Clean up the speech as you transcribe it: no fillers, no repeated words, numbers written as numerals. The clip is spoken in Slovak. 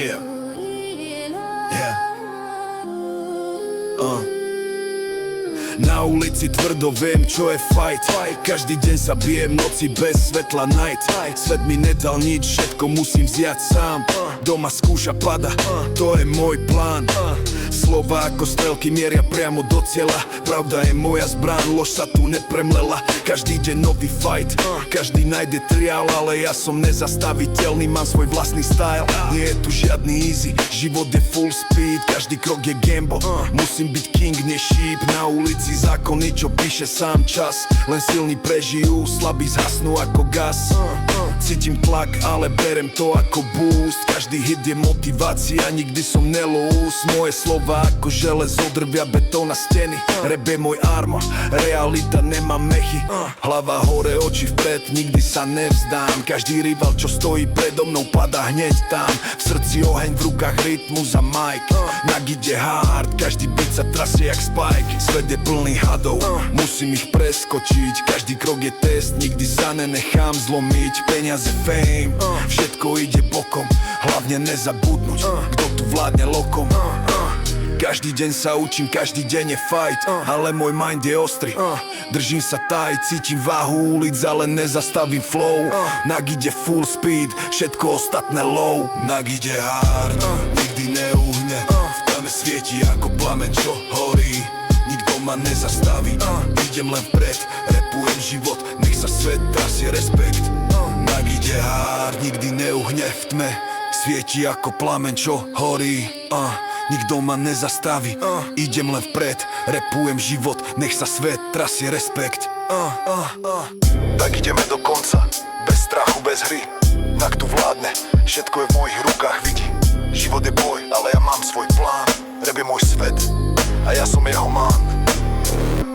Yeah. Yeah. Na ulici tvrdo viem, čo je fight. Každý deň sa bijem, noci bez svetla night. Svet mi nedal nič, všetko musím vziať sám. Doma skúša pada, to je môj plán. Slova ako strelky mieria priamo do cieľa. Pravda je moja zbraň, lož sa tu nepremlela. Každý deň nový fight, každý nájde triál, ale ja som nezastaviteľný, mám svoj vlastný style. Nie je tu žiadny easy, život je full speed, každý krok je gamble. Musím byť king, nie sheep. Na ulici zákony, čo píše sám čas. Len silní prežijú, slabí zhasnú ako gas. Cítim tlak, ale berem to ako boost. Každý hit je motivácia, nikdy som nelous. Moje slova ako železo drvia betón na steny. Rap je môj armor, realita nemá mechy. Hlava hore, oči vpred, nikdy sa nevzdám. Každý rival, čo stojí predo mnou, padá hneď tam. V srdci oheň, v rukách rytmus a mic. Na ide hard, každý beat sa trasie jak Spike. Svet je plný hadov, musím ich preskočiť. Každý krok je test, nikdy sa nenechám zlomiť. Peniaze, fame, všetko ide bokom. Hlavne nezabudnúť, kto tu vládne lokom. Každý deň sa učím, každý deň je fight. Ale môj mind je ostrý, držím sa tight. Cítim váhu ulic, ale nezastavím flow. Nak ide full speed, všetko ostatné low. Nak ide hard, nikdy neuhne. V tame svieti ako plameň, čo horí. Nikto ma nezastaví, idem len vpred. Repujem život, nech sa svet trasie, respekt. Nak ide hard, nikdy neuhne. V tme svieti ako plameň, čo horí. Nikto ma nezastaví, idem len vpred. Repujem život, nech sa svet trasie, respekt. Tak ideme do konca, bez strachu, bez hry. Nak tu vládne, všetko je v mojich rukách, vidí. Život je boj, ale ja mám svoj plán. Rap je môj svet a ja som jeho man.